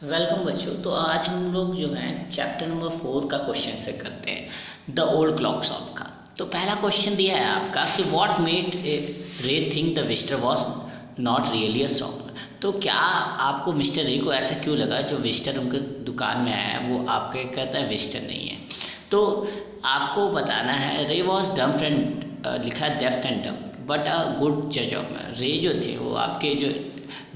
Welcome बच्चों। तो आज हम लोग जो है चैप्टर नंबर 4 का क्वेश्चन से करते हैं, द ओल्ड क्लॉक शॉप का। तो पहला क्वेश्चन दिया है आपका कि व्हाट मेड रे think the visitor was not really a shop. तो क्या आपको मिस्टर रे को ऐसा क्यों लगा जो विजिटर उनके दुकान में आया है वो आपके कहता है विजिटर नहीं है। तो आपको बताना है रे वॉज डम्प एंड लिखा है deaf and dumb but a good जज ऑफ मैन। रे जो थे वो आपके जो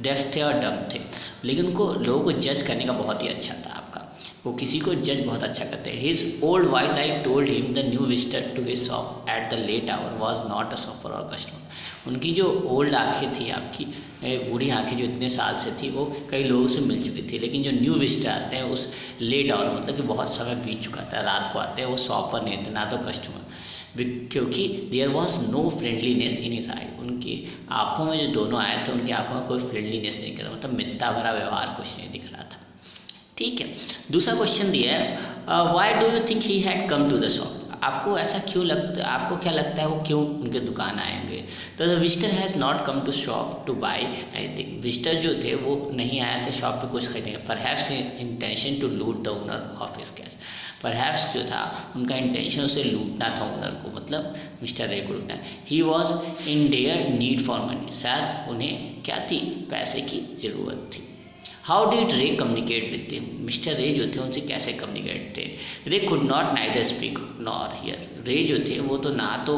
डेफ थे और डम थे, लेकिन उनको लोगों को जज करने का बहुत ही अच्छा था आपका। वो किसी को जज बहुत अच्छा करते हैं। His old voice I told him the new visitor to his shop at the late hour was not a shopper और कस्टमर। उनकी जो ओल्ड आंखें थी आपकी बूढ़ी आंखें जो इतने साल से थी वो कई लोगों से मिल चुकी थी, लेकिन जो न्यू विजिटर आते हैं उस लेट आवर मतलब कि बहुत समय बीत चुका था, रात को आते हैं, वो शॉपर नहीं थे ना तो कस्टमर, क्योंकि there was no friendliness in his eye. उनकी आंखों में जो दोनों आए थे उनकी आंखों में कोई फ्रेंडलीनेस नहीं कर रहा, मतलब मिथ्या भरा व्यवहार कुछ नहीं दिख रहा था। ठीक है, दूसरा क्वेश्चन दिया है why do you think he had come to the shop. आपको ऐसा क्यों लगता है, आपको क्या लगता है वो क्यों उनके दुकान आएंगे। तो the visitor has not come to shop to buy anything. Visitor जो थे वो नहीं आए थे शॉप पे कुछ खरीदने, perhaps intention to loot the owner of his cash. Perhaps जो था उनका इंटेंशन उसे लूटना था ओनर को, मतलब मिस्टर रे को लूटना। He was in dire need for money, शायद उन्हें क्या थी, पैसे की ज़रूरत थी। How did Ray communicate with him. Mister Ray जो थे उनसे कैसे कम्युनिकेट थे। Ray could not neither speak nor hear. Ray जो थे वो तो ना तो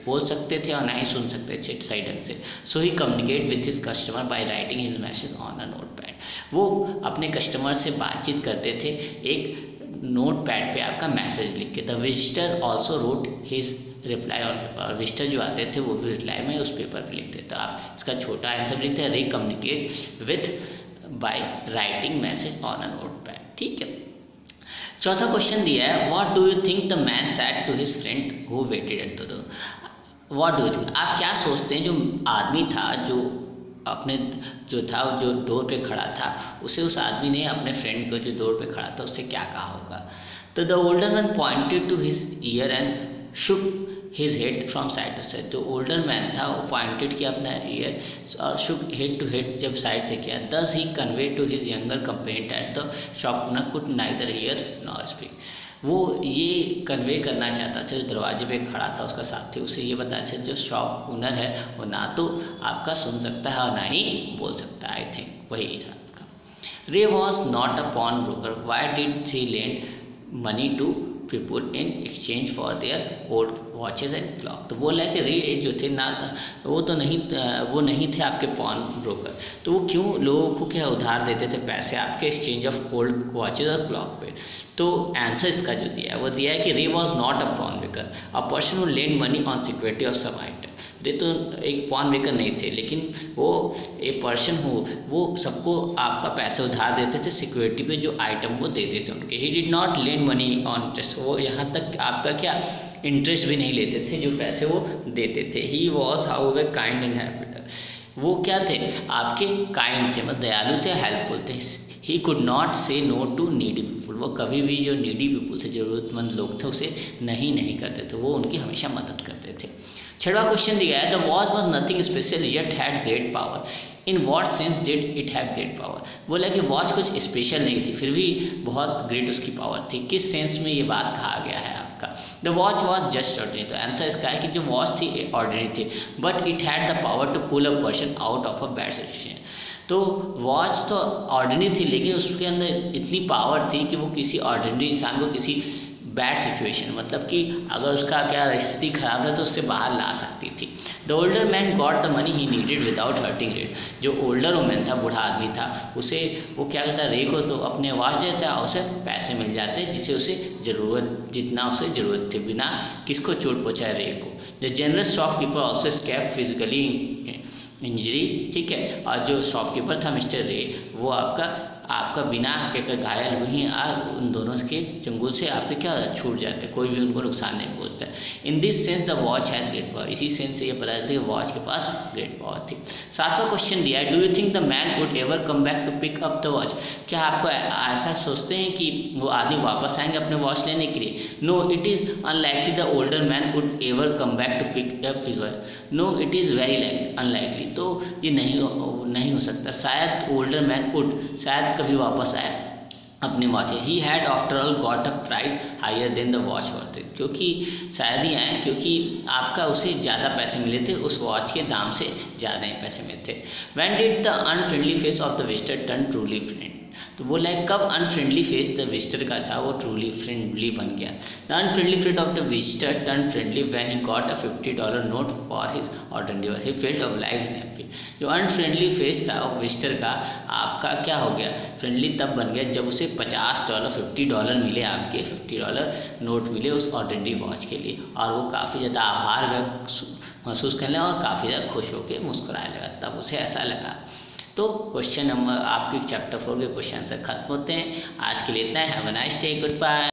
बोल सकते थे और ना ही सुन सकते थे सही ढंग से। So he communicate with his customer by writing his message on a note pad. वो अपने कस्टमर से बातचीत करते थे एक नोट पैड पे आपका मैसेज लिख के। The visitor also wrote his reply on paper. और विजिटर जो आते थे वो भी रिप्लाई में उस पेपर पे लिखते थे। आप इसका छोटा आंसर लिखते हैं Ray communicate with by writing message on a note pad. ठीक है, चौथा क्वेश्चन दिया है what do you think the man said to his friend who waited at the door. What do you think, आप क्या सोचते हैं जो आदमी था जो अपने जो था जो डोर पे खड़ा था उसे उस आदमी ने अपने फ्रेंड को जो डोर पे खड़ा था उससे क्या कहा होगा। तो the older man pointed to his ear and shook his head from side to side. जो ओल्डर मैन था वो पॉइंटेड किया अपना ईयर और शुक हेड टू हेड जब साइड से किया। Thus he convey to his younger companion at the shop owner could neither hear nor speak. वो ये कन्वे करना चाहता था, जो दरवाजे पे खड़ा था उसका साथी, उसे ये बताना चाहता जो शॉप ओनर है वो ना तो आपका सुन सकता है और ना ही बोल सकता है। आई थिंक वही था आपका। Ray was not a pawn broker, why did he lend money to people in exchange for their old watches and clock. तो बोला कि रे जो थे ना वो नहीं थे आपके पॉन ब्रोकर, तो वो क्यों लोगों को क्या उधार देते थे पैसे आपके एक्सचेंज ऑफ ओल्ड वॉचेज और क्लॉक पे। तो आंसर इसका जो दिया है वो दिया है कि Ray was not a pawn broker, a person who lend money on security of some item. Ray तो एक पॉन ब्रोकर नहीं थे, लेकिन वो एक पर्सन हो वो सबको आपका पैसे उधार देते थे सिक्योरिटी पे जो आइटम वो देते थे उनके। He did not lend money on interest, वो यहाँ तक आपका क्या इंटरेस्ट भी नहीं लेते थे जो पैसे वो देते थे। He was however kind and helpful, वो क्या थे आपके काइंड थे, मतलब दयालु थे, हेल्पफुल थे। ही कुड नॉट से नो टू नीडी पीपुल, वो कभी भी जो नीडी पीपुल थे जरूरतमंद लोग थे उसे नहीं करते थे, वो उनकी हमेशा मदद करते थे। छठवां क्वेश्चन दिया है the watch was nothing special yet had great power, in what sense did it have great power. बोला कि वॉच कुछ स्पेशल नहीं थी फिर भी बहुत ग्रेट उसकी पावर थी, किस सेंस में ये बात कहा गया है आपका। The watch was just ordinary, तो आंसर इसका है कि जो वॉच थी ऑर्डिनरी थी but it had the power to pull a person out of a bad situation. तो वॉच तो ऑर्डिनरी थी लेकिन उसके अंदर इतनी पावर थी कि वो किसी ऑर्डिनरी इंसान को किसी बैड सिचुएशन मतलब कि अगर उसका क्या स्थिति खराब है तो उससे बाहर ला सकती थी। The older man got the money he needed without hurting rate, जो ओल्डर मैन था बूढ़ा आदमी था उसे वो क्या करता रे को तो अपने आवाज़ देता है उसे पैसे मिल जाते जिसे उसे ज़रूरत जितना उसे ज़रूरत थी बिना किसको चोट पहुँचाए रे को। The generous shopkeeper also escape physically injury, ठीक है, और जो शॉपकीपर था मिस्टर रे वो आपका बिना के घायल हुई उन दोनों के चंगुल से आपके क्या छूट जाते, कोई भी उनको नुकसान नहीं पहुंचता। In this sense the watch has great power, इसी सेंस से ये पता चलता है कि वॉच के पास ग्रेट पावर थी। सातवां क्वेश्चन दिया है do you think the man would ever come back to pick up the watch. क्या आपको ऐसा सोचते हैं कि वो आदमी वापस आएंगे अपने वॉच लेने के लिए। No it is unlikely the older man would ever come back to pick up his watch. No it is very unlikely, तो ये नहीं हो सकता। शायद ओल्डर मैन वुड, शायद कभी वापस आए अपनी watch. He had after all got a price higher than the watch worth it, क्योंकि शायद ही आए क्योंकि आपका उसे ज़्यादा पैसे मिले थे, उस वॉच के दाम से ज़्यादा ही पैसे मिले थे। When did the unfriendly face of the visitor turn truly friend, तो बोला है कब अनफ्रेंडली फेस द विजिटर का था वो ट्रूली फ्रेंडली बन गया। The unfriendly face of the visitor turn friendly when he got a $50 note for his ordinary watch, he felt obliged and happy. जो अनफ्रेंडली फेस था विजिटर का आपका क्या हो गया, फ्रेंडली तब बन गया जब उसे $50 मिले, आपके $50 नोट मिले उस ऑर्डिनरी वॉच के लिए, और वो काफ़ी ज़्यादा आभार महसूस करने और काफ़ी ज़्यादा खुश होकर मुस्कुराने लगा, तब उसे ऐसा लगा। तो क्वेश्चन नंबर आपके चैप्टर 4 के क्वेश्चन से खत्म होते हैं। आज के लिए इतना है। Have a nice day, good bye.